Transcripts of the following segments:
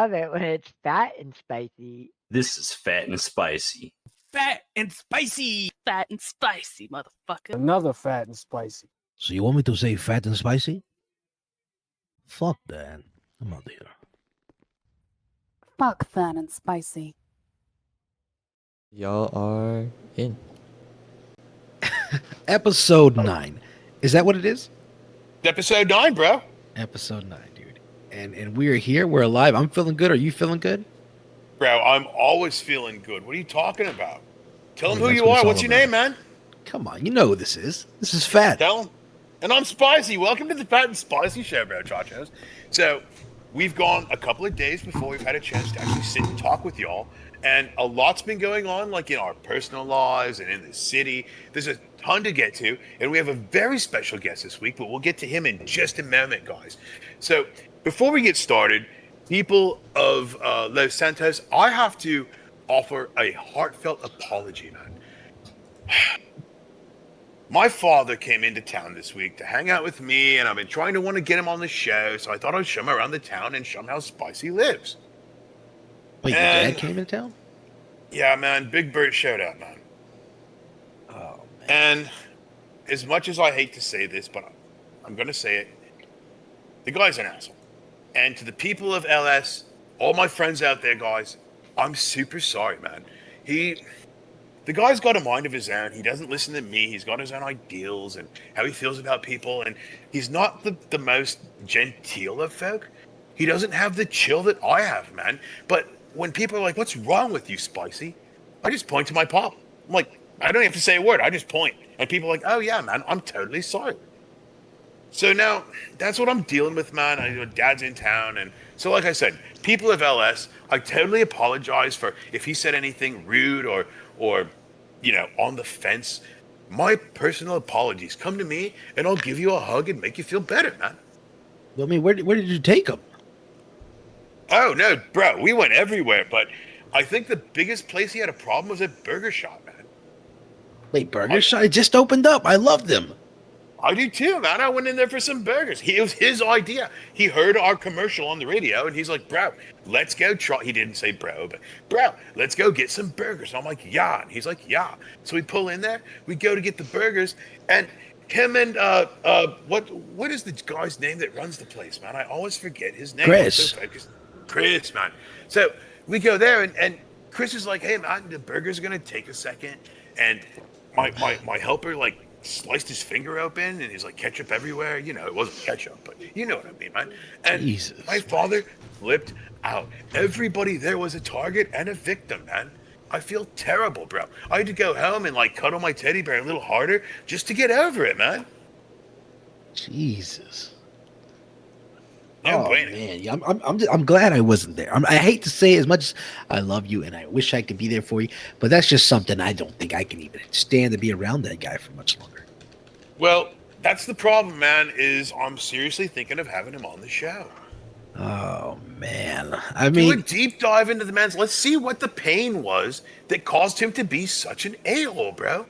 love it when it's fat and spicy. This is fat and spicy. Fat and spicy. Fat and spicy, motherfucker. Another fat and spicy. So you want me to say fat and spicy? Fuck that. I'm out of here. Fuck fat and spicy. Y'all are in. Episode 9. Is that what it is? Episode 9, bro. Episode 9, dude. And we're here. We're alive. I'm feeling good. Are you feeling good? Bro, I'm always feeling good. What are you talking about? Tell them who That's you what it's are. all What's your about. name, man? Come on. You know who this is. This is Phat. Tell them. And I'm Spicy. Welcome to the Fat and Spicy Show, bro, chachos. So, we've gone a couple of days before we've had a chance to actually sit and talk with y'all. And a lot's been going on, like in our personal lives and in the city. There's a ton to get to. And we have a very special guest this week, but we'll get to him in just a moment, guys. So, before we get started, people of Los Santos, I have to offer a heartfelt apology, man. My father came into town this week to hang out with me, and I've been trying to want to get him on the show, so I thought I'd show him around the town and show him how Spicy lives. Wait, your dad came into town? Yeah, man, Big Bird showed up, man. Oh, man. And as much as I hate to say this, but I'm going to say it, the guy's an asshole. And to the people of LS, all my friends out there, guys, I'm super sorry, man. The guy's got a mind of his own. He doesn't listen to me. He's got his own ideals and how he feels about people. And he's not the most genteel of folk. He doesn't have the chill that I have, man. But when people are like, what's wrong with you, Spicy? I just point to my pop. I'm like, I don't have to say a word. I just point. And people are like, oh, yeah, man, I'm totally sorry. So now, that's what I'm dealing with, man. Dad's in town. And so, like I said, people of LS, I totally apologize for if he said anything rude or on the fence. My personal apologies. Come to me, and I'll give you a hug and make you feel better, man. Well, I mean, where did you take him? Oh, no, bro, we went everywhere, but I think the biggest place he had a problem was at Burger Shop, man. Wait, Burger Shop? It just opened up. I love them. I do too, man. I went in there for some burgers. It was his idea. He heard our commercial on the radio, and he's like, bro, let's go try. He didn't say bro, but bro, let's go get some burgers. And I'm like, yeah. And he's like, yeah. So we pull in there. We go to get the burgers, and him and what is the guy's name that runs the place, man? I always forget his name. Chris. Chris, man. So we go there, and Chris is like, hey, man, the burgers are gonna take a second, and my helper like sliced his finger open, and he's like, ketchup everywhere. It wasn't ketchup, but you know what I mean, man. And Jesus. My father flipped out. Everybody there was a target and a victim, man. I feel terrible, bro. I had to go home and like cuddle my teddy bear a little harder just to get over it, man. Jesus. No oh bueno. Man, yeah, I'm glad I wasn't there. I hate to say it, as much as I love you and I wish I could be there for you, but that's just something I don't think I can even stand to be around that guy for much longer. Well, that's the problem, man. Is I'm seriously thinking of having him on the show. Oh man, I Do a mean, deep dive into the man's. Let's see what the pain was that caused him to be such an a-hole, bro.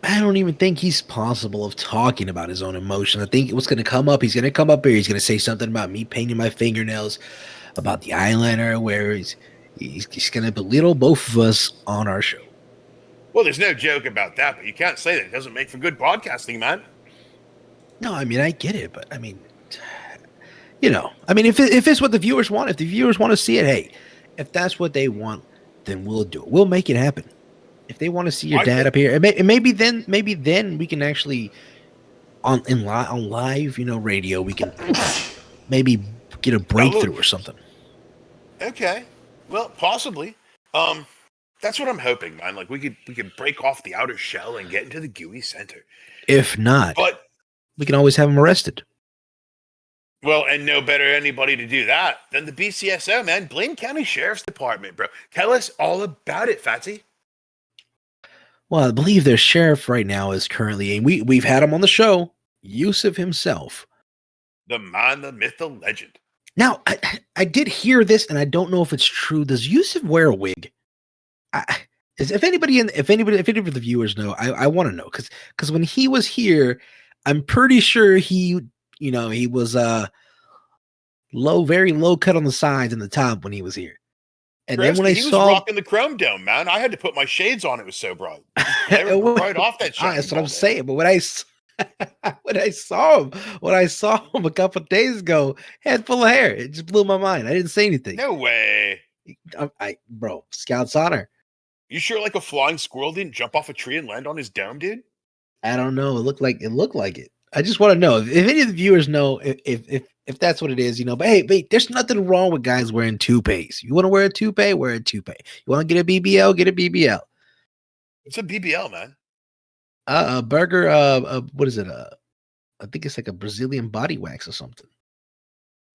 I don't even think he's possible of talking about his own emotions. I think what's going to come up, he's going to come up here. He's going to say something about me painting my fingernails, about the eyeliner, where he's going to belittle both of us on our show. Well, there's no joke about that, but you can't say that. It doesn't make for good broadcasting, man. No, I mean, I get it, but I mean, if it's what the viewers want, if the viewers want to see it, hey, if that's what they want, then we'll do it. We'll make it happen. If they want to see your dad up here, and maybe then we can actually on live, radio, we can maybe get a breakthrough or something. Okay, well, possibly. That's what I'm hoping, man. Like we could break off the outer shell and get into the gooey center. If not, but we can always have him arrested. Well, and no better anybody to do that than the BCSO, man. Blaine County Sheriff's Department, bro. Tell us all about it, Fatsy. Well, I believe their sheriff right now is currently, and we've had him on the show, Yusuf himself. The man, the myth, the legend. Now, I did hear this, and I don't know if it's true. Does Yusuf wear a wig? If anybody of the viewers know, I want to know because when he was here, I'm pretty sure he was low, very low cut on the sides and the top when he was here. And then when Broski, I he was saw, rocking the chrome dome, man. I had to put my shades on. It was so bright. Glaring right off that shiny that's what I'm ball, man. saying. But when I saw him a couple of days ago, head full of hair, it just blew my mind. I didn't say anything. No way. Bro, Scout's honor. You sure like a flying squirrel didn't jump off a tree and land on his dome, dude? I don't know. It looked like it. I just want to know if any of the viewers know if that's what it is, But hey, there's nothing wrong with guys wearing toupees. You want to wear a toupee? Wear a toupee. You want to get a BBL? Get a BBL. It's a BBL, man. Burger. What is it? I think it's like a Brazilian body wax or something.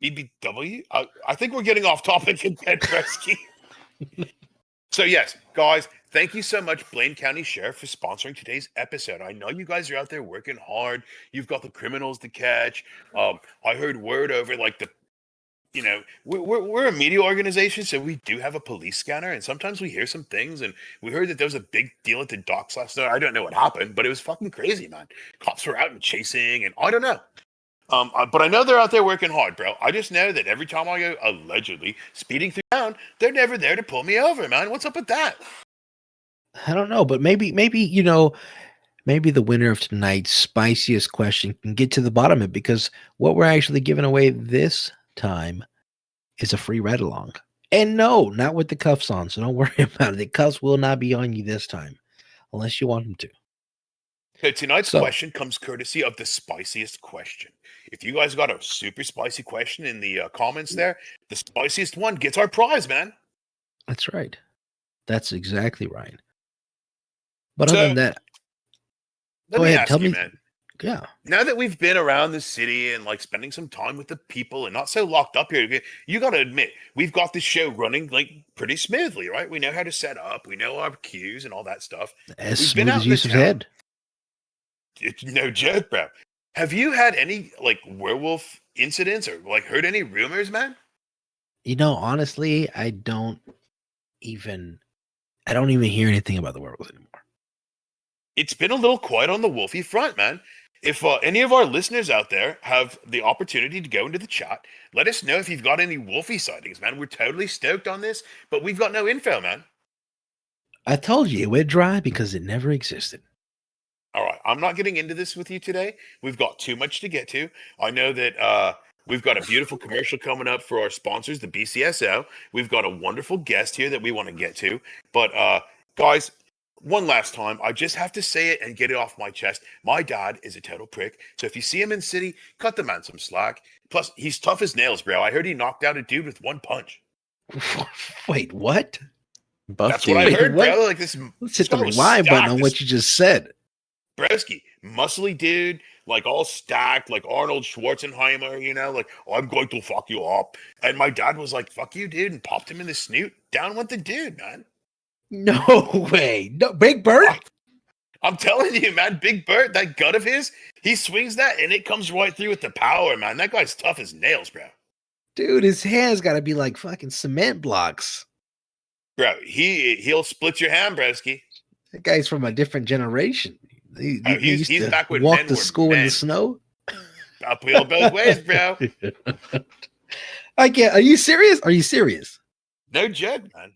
BBW? I think we're getting off topic again, Breski. So yes, guys, thank you so much, Blaine County Sheriff, for sponsoring today's episode. I know you guys are out there working hard. You've got the criminals to catch. I heard word over we're a media organization, so we do have a police scanner, and sometimes we hear some things, and we heard that there was a big deal at the docks last night. I don't know what happened, but it was fucking crazy, man. Cops were out and chasing, and I don't know. But I know they're out there working hard, bro. I just know that every time I go allegedly speeding through town, they're never there to pull me over, man. What's up with that? I don't know, but maybe maybe the winner of tonight's spiciest question can get to the bottom of it, because what we're actually giving away this time is a free ride along. And no, not with the cuffs on, so don't worry about it. The cuffs will not be on you this time, unless you want them to. So tonight's question comes courtesy of the spiciest question. If you guys got a super spicy question in the comments there, the spiciest one gets our prize, man. That's right. That's exactly right. But other than that, let me ask you, man. Yeah. Now that we've been around the city and like spending some time with the people and not so locked up here, you got to admit, we've got this show running like pretty smoothly, right? We know how to set up, we know our cues and all that stuff. As we've smooth as Yusuf's head. It's no joke, bro. Have you had any like werewolf incidents or like heard any rumors, man? Honestly, I don't even hear anything about the werewolves anymore. It's been a little quiet on the wolfy front, man. If any of our listeners out there have the opportunity to go into the chat, let us know if you've got any wolfy sightings, man. We're totally stoked on this, but we've got no info, man. I told you it went dry because it never existed. All right, I'm not getting into this with you today. We've got too much to get to. I know that we've got a beautiful commercial coming up for our sponsors, the BCSO. We've got a wonderful guest here that we want to get to. But guys, one last time, I just have to say it and get it off my chest. My dad is a total prick. So if you see him in city, cut the man some slack. Plus, he's tough as nails, bro. I heard he knocked out a dude with one punch. Wait, what? That's what I heard, bro. Like this. Let's hit the rewind button on what you just said. Broski, muscly dude, like all stacked, like Arnold Schwarzenegger, like, I'm going to fuck you up. And my dad was like, fuck you, dude, and popped him in the snoot. Down went the dude, man. No way. No, Big Bert? I'm telling you, man, Big Bert, that gut of his, he swings that and it comes right through with the power, man. That guy's tough as nails, bro. Dude, his hand's got to be like fucking cement blocks. Bro, he'll split your hand, broski. That guy's from a different generation. He's back when walk men to were school men. in the snow. Uphill both ways, bro. I can't. Are you serious? Are you serious? No joke, man.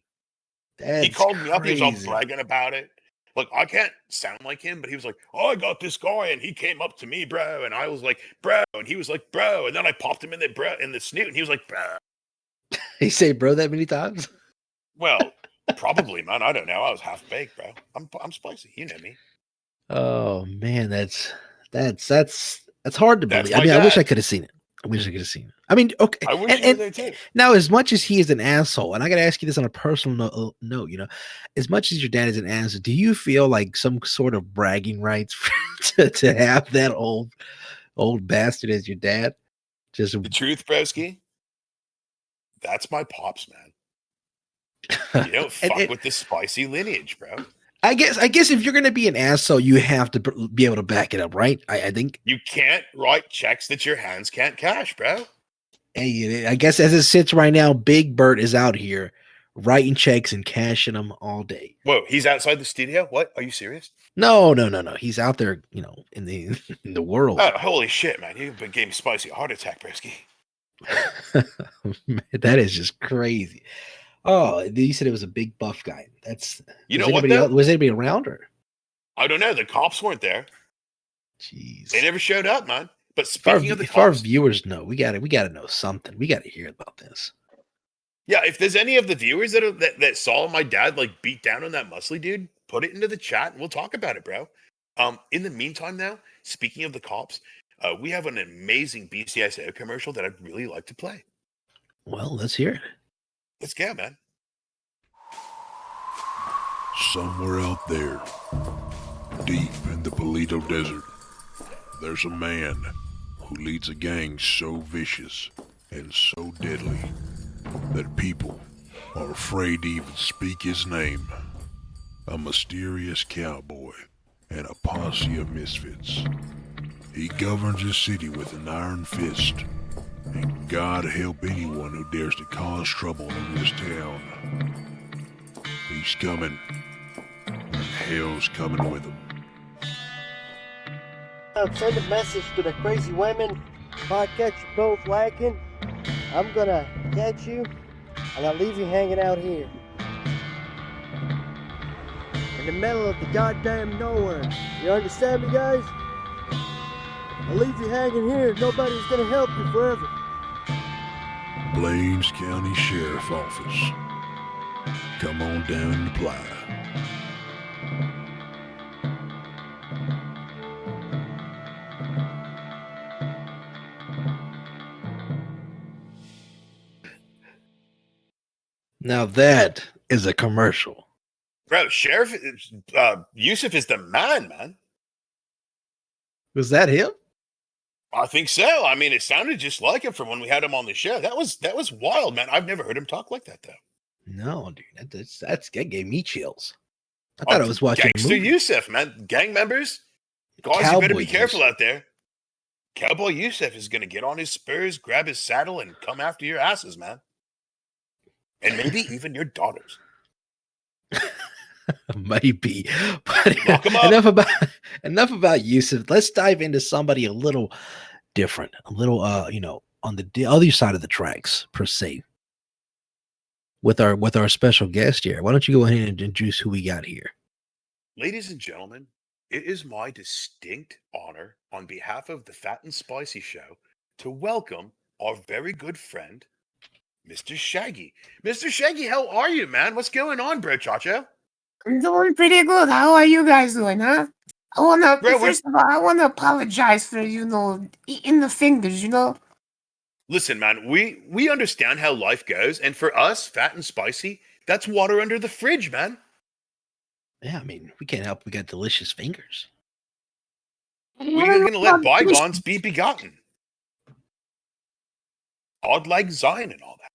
That's he called me up. He was all crazy. bragging about it. Look, I can't sound like him, but he was like, "Oh, I got this guy, and he came up to me, bro." And I was like, "Bro," and he was like, "Bro," and then I popped him in the snoot, and he was like, "Bro." He say "bro" that many times? Well, probably, man. I don't know. I was half baked, bro. I'm spicy. You know me. Oh man, that's hard to believe. I mean, I wish I could have seen it. I mean, okay. I wish you were there too. Now, as much as he is an asshole, and I got to ask you this on a personal note, as much as your dad is an asshole, do you feel like some sort of bragging rights to have that old bastard as your dad? Just the truth, broski. That's my pops, man. You don't fuck with the spicy lineage, bro. I guess if you're gonna be an asshole, you have to be able to back it up, right? I think you can't write checks that your hands can't cash, bro. Hey, I guess as it sits right now, Big Bert is out here writing checks and cashing them all day. Whoa, he's outside the studio? What? Are you serious? No. He's out there, in the world. Oh, holy shit, man! You gave me spicy heart attack, broski. Man, that is just crazy. Oh, you said it was a big buff guy. That's You was know what, anybody though? else? Was anybody around or? I don't know. The cops weren't there. Jeez. They never showed up, man. But If our, speaking of the if our cops, viewers know, we got to know something. We got to hear about this. yeah, if there's any of the viewers that saw my dad like beat down on that muscly dude, put it into the chat and we'll talk about it, bro. In the meantime, now speaking of the cops, we have an amazing BCSO commercial that I'd really like to play. Well, let's hear it. Let's go, man. Somewhere out there, deep in the Palito Desert, there's a man who leads a gang so vicious and so deadly that people are afraid to even speak his name. A mysterious cowboy and a posse of misfits. He governs his city with an iron fist, and God help anyone who dares to cause trouble in this town. He's coming, and hell's coming with him. Send a message to the crazy women. If I catch you both lacking, I'm gonna catch you and I'll leave you hanging out here. In the middle of the goddamn nowhere. You understand me, guys? I'll leave you hanging here. Nobody's gonna help you forever. Blaines County Sheriff Office. Come on down and apply. Now that is a commercial. Bro, Sheriff Yusuf is the man. Was that him? I think so. I mean, it sounded just like him from when we had him on the show. That was wild, man. I've never heard him talk like that, though. No, dude. That gave me chills. I thought I was watching a Gangster movie. Yusuf, man. Gang members, guys, you better be careful out there. Cowboy Yusuf is going to get on his spurs, grab his saddle, and come after your asses, man. And maybe even your daughters. Maybe. But Lock 'em up. enough about Yusuf. Let's dive into somebody a little different, a little on the other side of the tracks, per se. With our special guest here. Why don't you go ahead and introduce who we got here? Ladies and gentlemen, it is my distinct honor on behalf of the Phat and Spicy Show to welcome our very good friend, Mr. Shaggy. Mr. Shaggy, how are you, man? What's going on, bro, Chacho? I'm doing pretty good. How are you guys doing, huh? First of all, I wanna apologize for, eating the fingers, Listen, man, we understand how life goes, and for us, Phat and Spicy, that's water under the fridge, man. Yeah, I mean, we can't help. We got delicious fingers. We're going to let bygones be begotten. Odd like Zion and all that.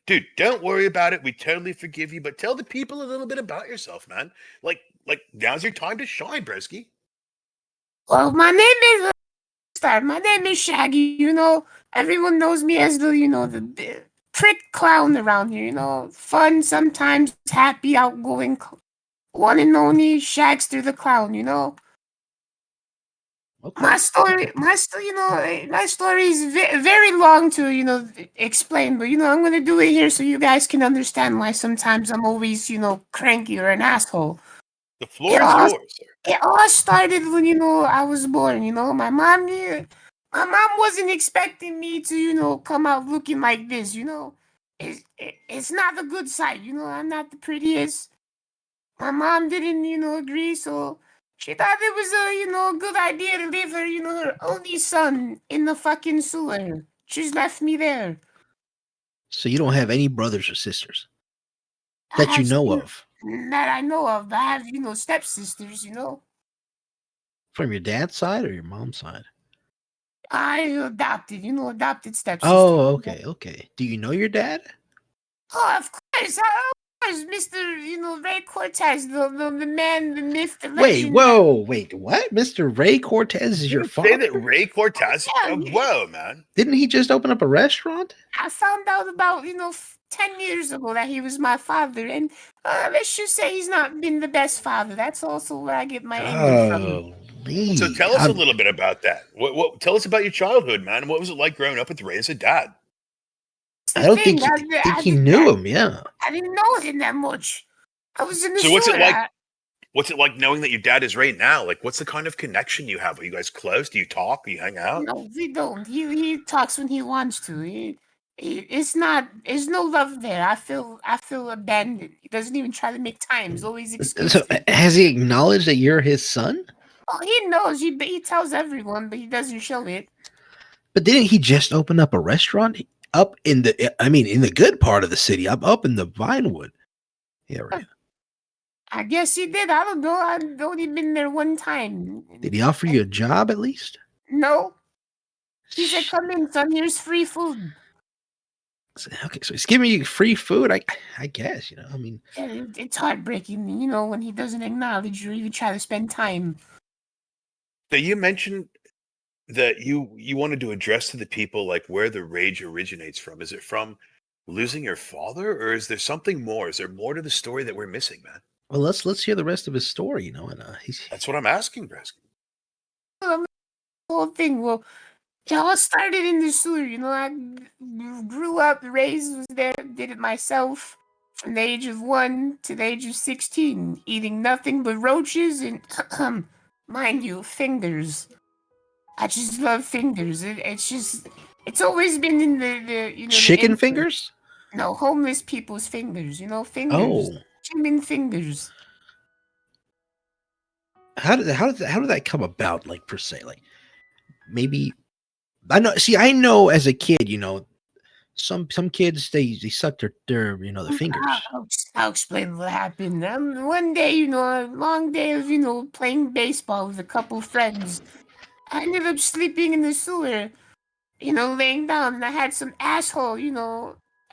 Dude, don't worry about it. We totally forgive you, but tell the people a little bit about yourself, man. Like now's your time to shine, broski. Well, my name is Shaggy, Everyone knows me as the prick clown around here, Fun, sometimes happy, outgoing, one and only Shagster the clown, Okay. My story is very long to, explain, but, I'm going to do it here so you guys can understand why sometimes I'm always, cranky or an asshole. The floor is yours, sir. It all started when, I was born, My mom wasn't expecting me to, come out looking like this, It's not a good sight, I'm not the prettiest. My mom didn't, agree, so she thought it was a good idea to leave her, her only son in the fucking sewer. She's left me there. So you don't have any brothers or sisters that you know of? That I know of. I have, stepsisters, From your dad's side or your mom's side? I adopted stepsister. Oh, okay. Do you know your dad? Oh, of course. Mr. Ray Cortez, the man, the myth, the legend. Wait, what? Mr. Ray Cortez is your You father? say that Ray Cortez? Yeah. Whoa, man. Didn't he just open up a restaurant? I found out about, 10 years ago that he was my father. And let's just say he's not been the best father. That's also where I get my anger from. Holy. So tell us a little bit about that. What tell us about your childhood, man. What was it like growing up with Ray as a dad? the I don't thing. think he knew him. Yeah. I didn't know him that much. I was in the So what's it sewer. like? What's it like knowing that your dad is right now? Like, what's the kind of connection you have? Are you guys close? Do you talk? Do you hang out? No, we don't. He talks when he wants to. It's not. There's no love there. I feel abandoned. He doesn't even try to make time. He's always So exclusive. has he acknowledged that you're his son? Oh, he knows. He tells everyone, but he doesn't show it. But didn't he just open up a restaurant up in in the good part of the city, up in the Vinewood area? I guess he did. I don't know. I've only been there one time. Did he offer you a job at least? No. He said, "Come in, son. Here's free food." Okay, so he's giving you free food. I guess Yeah, it's heartbreaking, when he doesn't acknowledge you or even try to spend time. So you mentioned that you wanted to address to the people like where the rage originates from. Is it from losing your father, or is there something more? Is there more to the story that we're missing, man? Well, let's hear the rest of his story. That's what I'm asking, Bresky. The whole thing. Well, it all started in the sewer. I grew up, raised, was there, did it myself from the age of 1 to the age of 16, eating nothing but roaches and, mind you, fingers. I just love fingers. It's always been in the Chicken the fingers? No, homeless people's fingers. Fingers. Oh, Human fingers. how did that come about? Like per se, like maybe I know. See, I know as a kid, some kids they suck their their fingers. I'll explain what happened. One day, a long day of playing baseball with a couple friends. I ended up sleeping in the sewer. Laying down, and I had some asshole,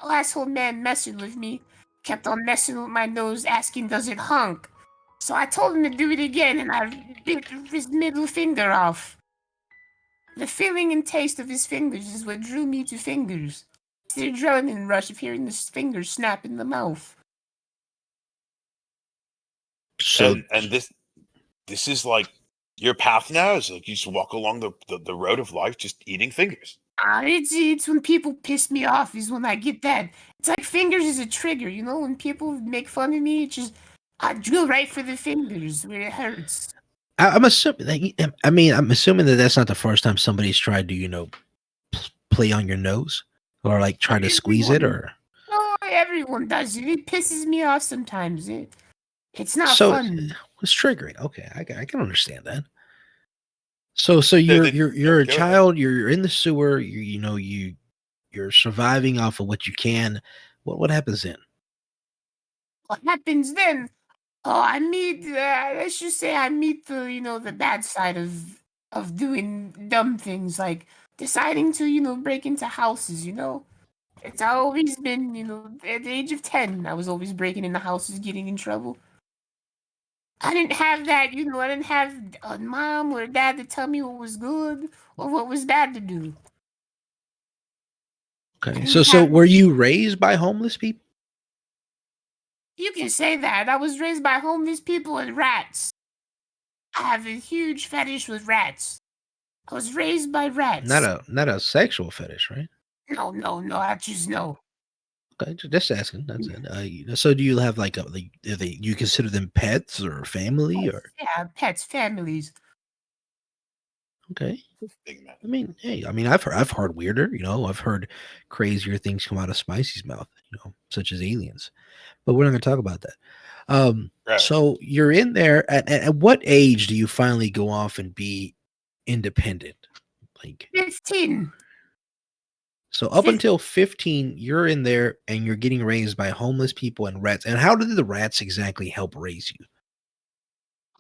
asshole man messing with me. Kept on messing with my nose, asking, "Does it honk?" So I told him to do it again, and I bit his middle finger off. The feeling and taste of his fingers is what drew me to fingers. It's the adrenaline rush of hearing his fingers snap in the mouth. So And this is like your path now. Is like you just walk along the road of life, just eating fingers. It's when people piss me off is when I get that. It's like fingers is a trigger, when people make fun of me, I drill right for the fingers where it hurts. I'm assuming. I'm assuming that that's not the first time somebody's tried to play on your nose or like try to squeeze it or. No, everyone does it. It pisses me off sometimes. It's not So fun. it's triggering. Okay, I can understand that. So you're Go a ahead. child. You're in the sewer. You're surviving off of what you can. What happens then? What happens then? Oh, I meet. Let's just say I meet the bad side of doing dumb things like deciding to break into houses. It's always been at the age of 10, I was always breaking into houses, getting in trouble. I didn't have that. I didn't have a mom or a dad to tell me what was good or what was bad to do. Okay, so were you raised by homeless people? You can say that. I was raised by homeless people and rats. I have a huge fetish with rats. I was raised by rats. Not a sexual fetish, right? No. I just know. Okay, just asking. That's it. So do you have like you consider them pets or family or? Yeah, pets, families. Okay. Big man. Hey, I've heard weirder. I've heard crazier things come out of Spicy's mouth. Such as aliens. But we're not going to talk about that. Right. So you're in there. At what age do you finally go off and be independent? Like 15. so, up until 15, you're in there and you're getting raised by homeless people and rats. And how did the rats exactly help raise you?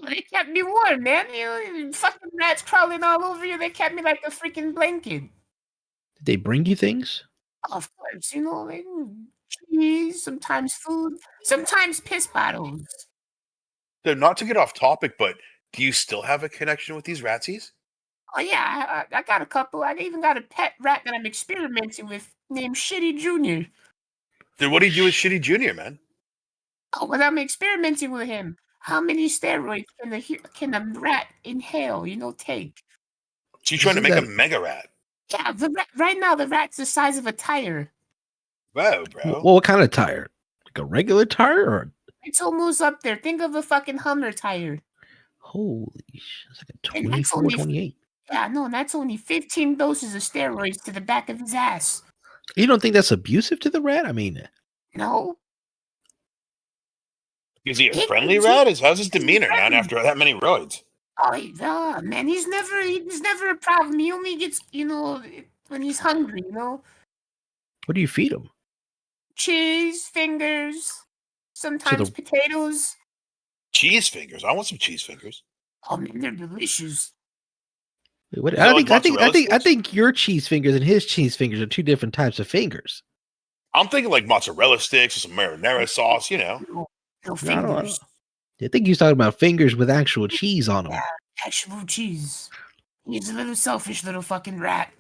They kept me warm, man. Fucking rats crawling all over you. They kept me like a freaking blanket. Did they bring you things? Of course, like cheese, sometimes food, sometimes piss bottles. So not to get off topic, but do you still have a connection with these ratsies? Oh yeah, I got a couple. I even got a pet rat that I'm experimenting with named Shitty Junior. Then what do you do with Shitty Junior, man? Oh, well, I'm experimenting with him. How many steroids can a rat inhale? Take. So you're trying to Isn't make a that- mega rat. Yeah, right now the rat's the size of a tire. Whoa, bro. Well, what kind of tire? Like a regular tire or It's almost up there. Think of a fucking Hummer tire. holy sh- it's like a And that's 24, only 28. Yeah, no, and that's only 15 doses of steroids to the back of his ass. You don't think that's abusive to the rat? I mean, No. Is he a He- friendly he- rat? How's his he's demeanor, man, friendly. after that many roids? Oh, man, he's never a problem. He only gets, when he's hungry, what do you feed him? cheese, fingers, sometimes the- potatoes. Cheese fingers. I want some cheese fingers. Oh man, they're delicious. Wait, what? Is that like mozzarella I sticks? think your cheese fingers and his cheese fingers are two different types of fingers. I'm thinking like mozzarella sticks or some marinara sauce, you know. No I don't fingers. I think he's talking about fingers with actual cheese on them. Yeah, actual cheese. He's a little selfish little fucking rat.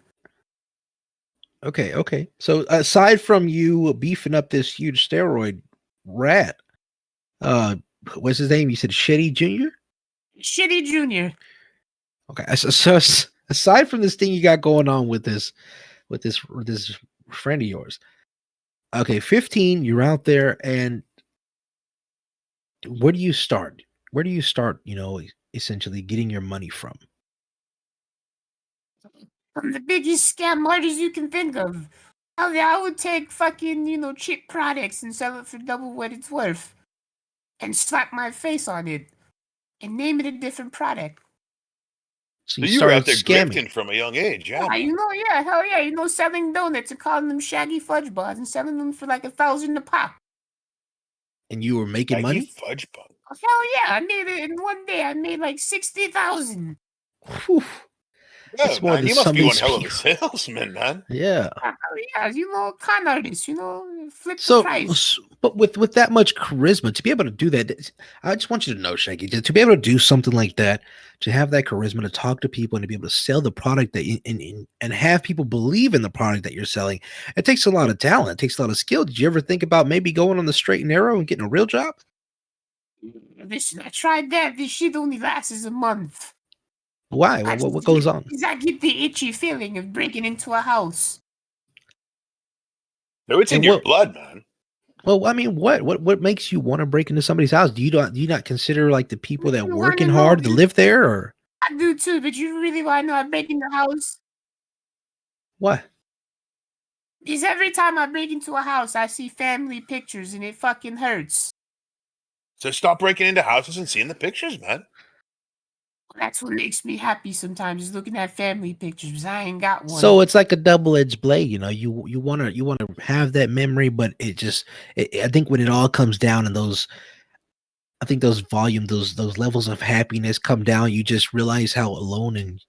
Okay. So aside from you beefing up this huge steroid rat, what's his name? You said Shitty Junior. Shitty Junior. Okay, so aside from this thing you got going on with this friend of yours, okay, 15, you're out there, and where do you start? Where do you start? Essentially getting your money from. From the biggest scam artist you can think of. I would take fucking, cheap products and sell it for double what it's worth. And slap my face on it. And name it a different product. So So you you were started out there scamming. grifting from a young age, yeah. Hell yeah, selling donuts and calling them Shaggy fudge bars and selling them for like $1,000 a pop. And you were making Shaggy money? fudge bun. Hell yeah, I made it in one day. I made like 60,000. Whew. Yeah, That's more man, than you must some be of one these hell of a people. salesman, man. Yeah. Hell yeah, con artist, flip the So, price. but with that much charisma, to be able to do that, I just want you to know, Shaggy, to be able to do something like that, to have that charisma to talk to people and to be able to sell the product that and have people believe in the product that you're selling, it takes a lot of talent. It takes a lot of skill. Did you ever think about maybe going on the straight and narrow and getting a real job? Listen, I tried that. This shit only lasts a month. Why? What goes on? Because I get the itchy feeling of breaking into a house. No, it's in And your what- blood, man. Well, I mean, what makes you want to break into somebody's house? Do you not consider like the people that You working wanna know, hard to dude? live there, or I do too, but you really want to know I break into the house? what? Because every time I break into a house, I see family pictures and it fucking hurts. So stop breaking into houses and seeing the pictures, man. That's what makes me happy sometimes is looking at family pictures. I ain't got one. So it's like a double-edged blade, you want to have that memory, but I think when it all comes down and I think those levels of happiness come down, you just realize how alone and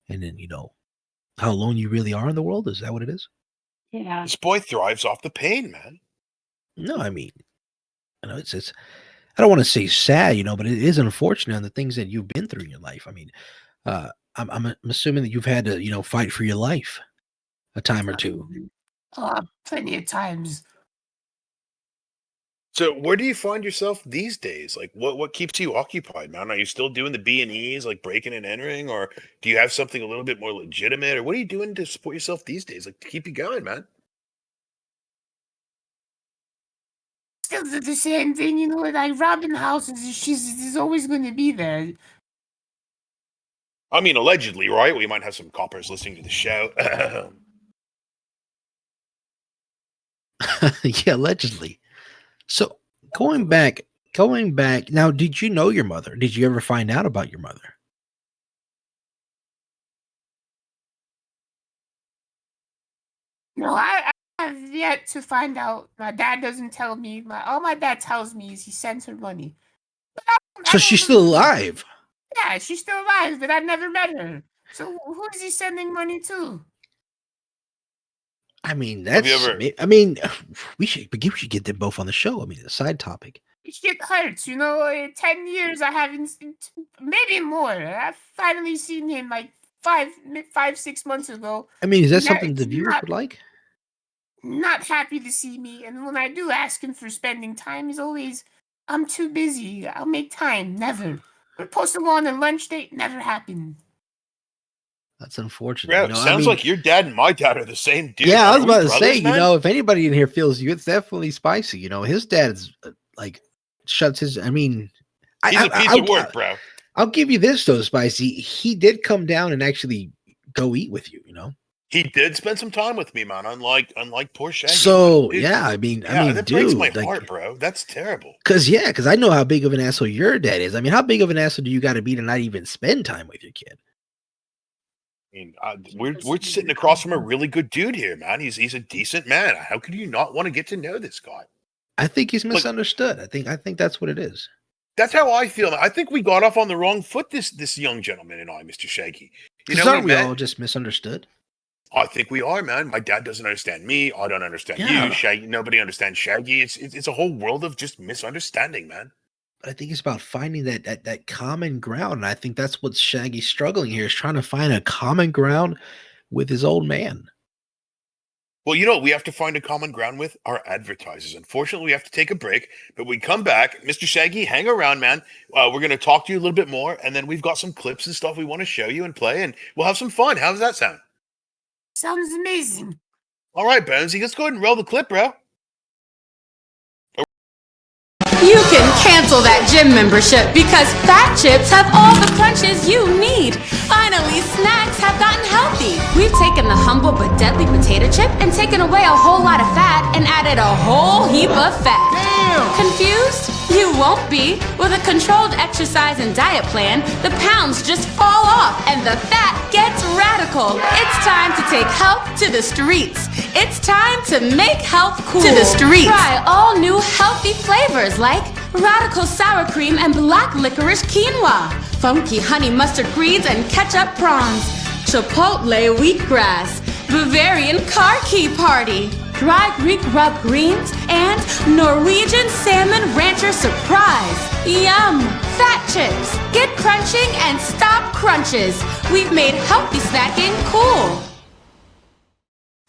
then how alone you really are in the world. Is that what it is? Yeah. This boy thrives off the pain, man. No, I mean, it's I don't want to say sad, but it is unfortunate on the things that you've been through in your life. I mean, I'm assuming that you've had to fight for your life a time or two. Plenty of times. So where do you find yourself these days? Like what keeps you occupied, man? Are you still doing the B&Es, like breaking and entering, or do you have something a little bit more legitimate, or what are you doing to support yourself these days, like to keep you going, man? Still the same thing, like robbing houses is always going to be there. I mean, allegedly, right? We might have some coppers listening to the show. Yeah, allegedly. So going back now, did you know your mother? Did you ever find out about your mother? No, I have yet to find out. My dad doesn't tell me. All my dad tells me is he sends her money. But I So don't she's still believe- alive. Yeah, she's still alive, but I never met her. So who is he sending money to? I mean, Have that's. you ever- I mean, we should get them both on the show. I mean, a side topic. Shit hurts, In 10 years, I haven't, maybe more. I've finally seen him like 6 months ago. I mean, is that No, something the it's viewers not. would like? Not happy to see me. And when I do ask him for spending time, he's always, I'm too busy. I'll make time. Never. We're supposed to go on a lunch date. Never happened. That's unfortunate. Bro, You know, sounds like your dad and my dad are the same dude. yeah, I was Are we about to brothers, say, man? you know, if anybody in here feels you, it's definitely Spicy. You know, his dad's like shuts his. I mean, He's a piece of work, bro. I'll give you this though, Spicy. He did come down and actually go eat with you. You know, He did spend some time with me, man. Unlike poor Shaggy. so Dude, yeah, I mean, that dude, breaks my like, heart, bro. That's terrible. because I know how big of an asshole your dad is. I mean, how big of an asshole do you got to be to not even spend time with your kid? I mean, we're sitting across from a really good dude here, man. He's a decent man. How could you not want to get to know this guy? I think he's misunderstood. I think that's what it is. That's how I feel. I think we got off on the wrong foot. This young gentleman and I, Mr. Shaggy. You know, Aren't we all just misunderstood? I think we are, man. My dad doesn't understand me. I don't understand you, Shaggy. Nobody understands Shaggy. It's a whole world of just misunderstanding, man. I think it's about finding that common ground. And I think that's what Shaggy's struggling here, is trying to find a common ground with his old man. Well, you know what we have to find a common ground with? Our advertisers. Unfortunately, we have to take a break, but we come back. Mr. Shaggy, hang around, man. We're going to talk to you a little bit more, and then we've got some clips and stuff we want to show you and play, and we'll have some fun. How does that sound? Sounds amazing. All right, Bonesy, let's go ahead and roll the clip, bro. You can cancel that gym membership because Phat Chips have all the crunches you need. Finally, snacks have gotten healthy. We've taken the humble but deadly potato chip and taken away a whole lot of fat and added a whole heap of fat. Damn! Confused? You won't be. With a controlled exercise and diet plan, the pounds just fall off and the fat gets radical. It's time to take health to the streets. It's time to make health cool. To the streets. Try all new healthy flavors like radical sour cream and black licorice quinoa, funky honey mustard greens and ketchup prawns, chipotle wheatgrass, Bavarian car key party, dry Greek rub greens, and Norwegian salmon rancher surprise. Yum! Phat Chips. Get crunching and stop crunches. We've made healthy snacking cool.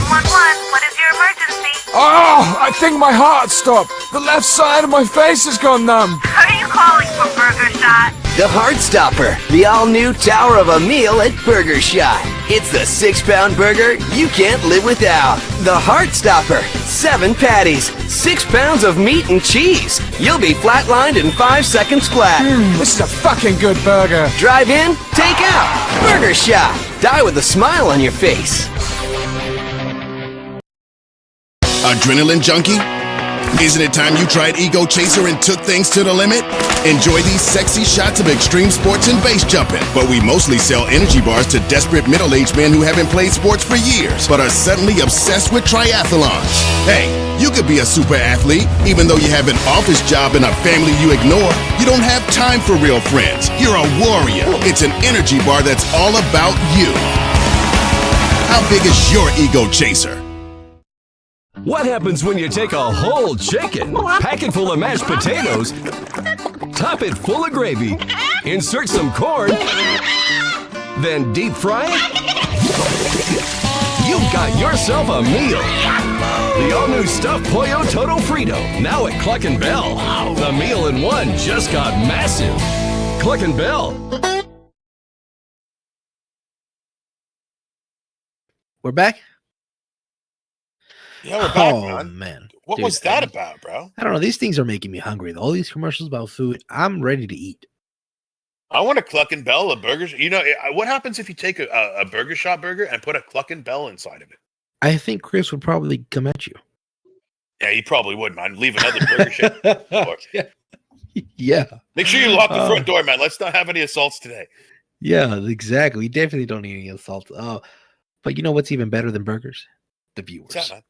911, what is your emergency? Oh, I think my heart stopped. The left side of my face has gone numb. Are you calling for Burger Shot? The Heart Stopper, the all-new tower of a meal at Burger Shot. It's the 6-pound burger you can't live without. The Heart Stopper, 7 patties, 6 pounds of meat and cheese. You'll be flatlined in 5 seconds flat. This is a fucking good burger. Drive in, take out. Burger Shot. Die with a smile on your face. Adrenaline junkie? Isn't it time you tried Ego Chaser and took things to the limit? Enjoy these sexy shots of extreme sports and base jumping. But we mostly sell energy bars to desperate middle-aged men who haven't played sports for years, but are suddenly obsessed with triathlons. Hey, you could be a super athlete, even though you have an office job and a family you ignore. You don't have time for real friends. You're a warrior. It's an energy bar that's all about you. How big is your Ego Chaser? What happens when you take a whole chicken, pack it full of mashed potatoes, top it full of gravy, insert some corn, then deep fry it? You've got yourself a meal. The all-new stuffed pollo Toto Frito, now at Cluck and Bell. The meal in one just got massive. Cluck and Bell. We're back? Yeah, we're back, man. What Dude, was that about, bro? I don't know. These things are making me hungry. All these commercials about food, I'm ready to eat. I want a Cluck and Bell, a burger. You know, what happens if you take a Burger Shot burger and put a Cluck and Bell inside of it? I think Chris would probably come at you. Yeah, he probably would, man. Leave another Burger Shot door. Yeah. Make sure you lock the front door, man. Let's not have any assaults today. Yeah, exactly. We definitely don't need any assault. But you know what's even better than burgers? The viewers. What's that, man?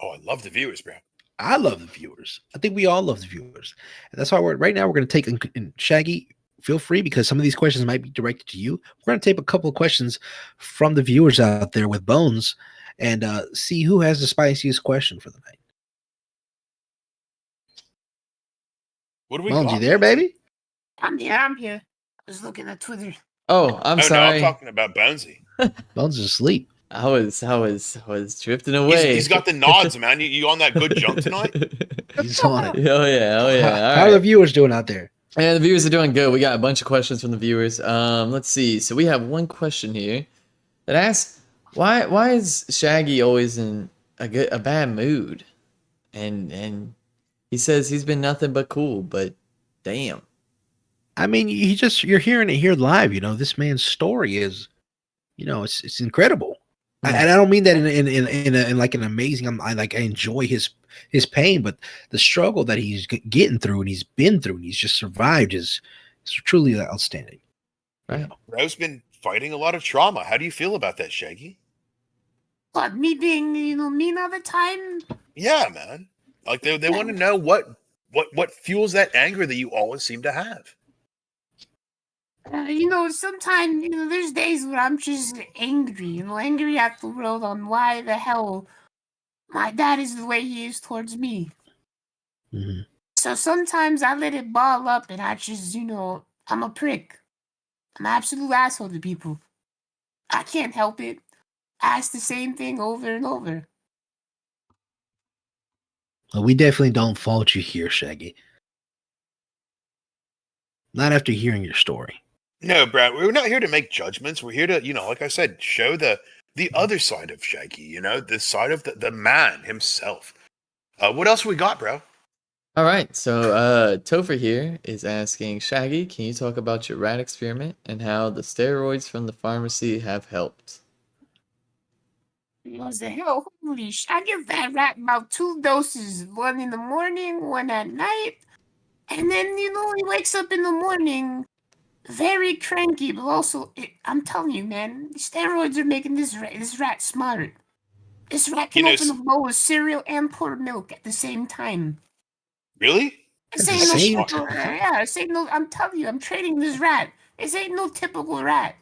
Oh, I love the viewers, bro. I love the viewers. I think we all love the viewers. And that's why right now we're going to take, and Shaggy, feel free, because some of these questions might be directed to you. We're going to take a couple of questions from the viewers out there with Bones and see who has the spiciest question for the night. What do we Bones, got? you there, baby? I'm here. I was looking at Twitter. Oh, I'm sorry. No, I'm talking about Bonesy. Bones is asleep. I was drifting away. He's got the nods, man. You on that good junk tonight? He's on it. Oh yeah. How are the viewers doing out there? Yeah, the viewers are doing good. We got a bunch of questions from the viewers. Let's see. So we have one question here. that asks, why is Shaggy always in a bad mood? And he says he's been nothing but cool, but damn. I mean, you're hearing it here live. This man's story is, it's incredible. And I don't mean that in like an amazing. I enjoy his pain, but the struggle that he's getting through and he's been through and he's just survived is truly outstanding. Right. Bro's been fighting a lot of trauma. How do you feel about that, Shaggy? What, me being, mean all the time? Yeah, man. Like they want to know what fuels that anger that you always seem to have. Sometimes, there's days where I'm just angry, angry at the world on why the hell my dad is the way he is towards me. Mm-hmm. So sometimes I let it ball up and I just, I'm a prick. I'm an absolute asshole to people. I can't help it. I ask the same thing over and over. Well, we definitely don't fault you here, Shaggy. Not after hearing your story. No, Brad, we're not here to make judgments. We're here to, like I said, show the other side of Shaggy, the side of the man himself. What else we got, bro? All right, so Topher here is asking, Shaggy, can you talk about your rat experiment and how the steroids from the pharmacy have helped? What the hell? Holy shit. I give that rat about 2 doses. One in the morning, one at night. And then, he wakes up in the morning very cranky, but also, I'm telling you, man, steroids are making this rat smart. This rat can open a bowl of cereal and pour milk at the same time. Really? This ain't no typical, this ain't no, I'm telling you, I'm training this rat. This ain't no typical rat.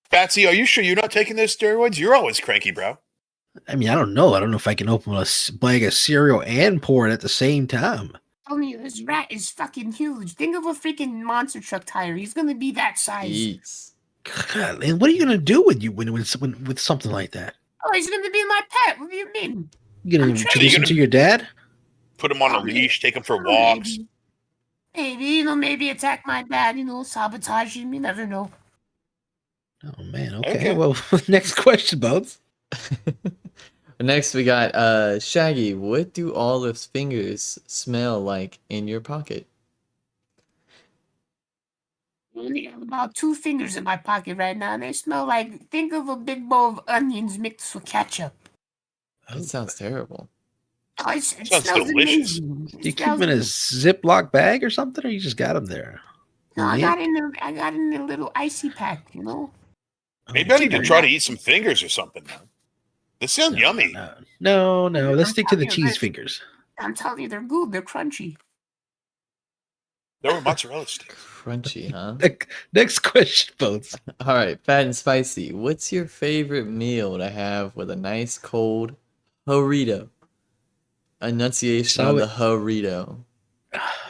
Patsy, are you sure you're not taking those steroids? You're always cranky, bro. I mean, I don't know. I don't know if I can open a bag of cereal and pour it at the same time. I'm telling you, this rat is fucking huge. Think of a freaking monster truck tire. He's gonna be that size. Jeez. God, and what are you gonna do with something like that? Oh, he's gonna be my pet. What do you mean? You gonna introduce him to your dad? Put him on a leash, take him for walks. Maybe, maybe attack my dad, sabotage him. You never know. Oh man, okay. Well, next question, Bones. Next we got Shaggy, what do Olive's fingers smell like in your pocket? I only have about 2 fingers in my pocket right now, and they smell like, think of a big bowl of onions mixed with ketchup. That sounds terrible. Oh, it smells delicious. amazing. Do you keep them in a Ziploc bag or something, or you just got them there? No, I got in a little icy pack, Maybe I need to try to eat some fingers or something, man. This sounds yummy. No. Let's stick to the cheese fingers. I'm telling you, they're good. They're crunchy. They were mozzarella sticks. Crunchy, huh? Next question, Bones. All right, Fat and Spicy, what's your favorite meal to have with a nice cold burrito? Enunciation of the burrito.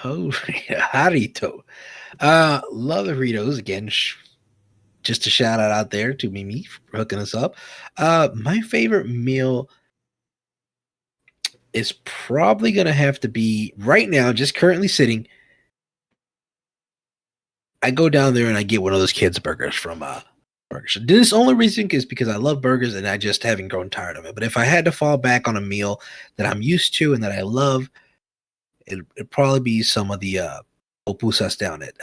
Harito. Love the Doritos again. Just a shout out there to Mimi for hooking us up. My favorite meal is probably gonna have to be right now, just currently sitting. I go down there and I get one of those kids' burgers from Burger Shop. This only reason is because I love burgers and I just haven't grown tired of it. But if I had to fall back on a meal that I'm used to and that I love, it'd probably be some of the opusas down at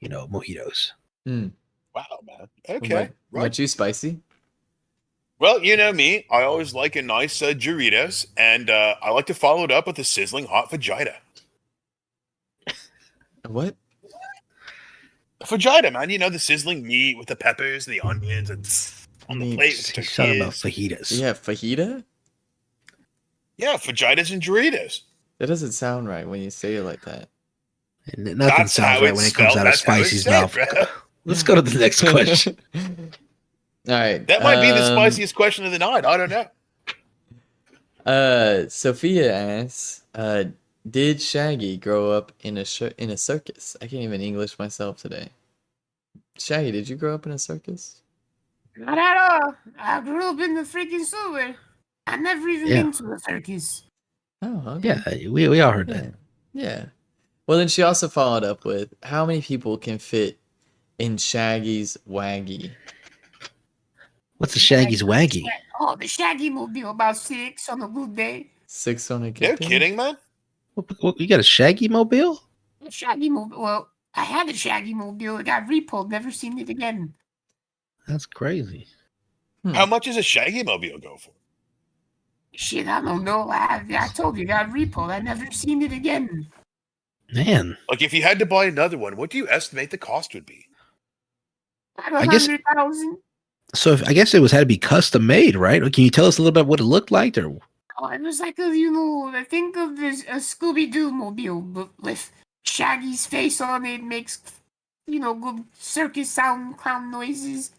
Mojitos. Wow, man. Okay. What you, Spicy? Well, you know me. I always like a nice Doritos, and I like to follow it up with a sizzling hot vagina. What? Vagina, man. The sizzling meat with the peppers and the onions and on the plate. With the He's talking about fajitas. Yeah, fajita? Yeah, vaginas and Doritos. That doesn't sound right when you say it like that. And nothing sounds right when it comes out of Spicy's mouth. Let's go to the next question. All right. That might be the spiciest question of the night. I don't know. Sophia asks, did Shaggy grow up in a circus? I can't even English myself today. Shaggy, did you grow up in a circus? Not at all. I grew up in the freaking sewer. I never even been to a circus. Oh, okay. Yeah, we all heard that. Yeah. Well, then she also followed up with, how many people can fit in Shaggy's waggy? What's the Shaggy's Waggy? Oh, the Shaggy Mobile, about 6 on a good day. 6 on a good No day? kidding, man. What, you got a Shaggy Mobile? The Shaggy Mobile. Well, I had a Shaggy Mobile. It got repoed. Never seen it again. That's crazy. How much does a Shaggy Mobile go for? Shit, I don't know. I told you, it got repoed. I never seen it again. Man. Like, if you had to buy another one, what do you estimate the cost would be? I guess- 100,000. So I guess it had to be custom made, right? Can you tell us a little bit what it looked like? Or Oh, it was like I think of this a Scooby Doo mobile, but with Shaggy's face on it, makes good circus sound, clown noises.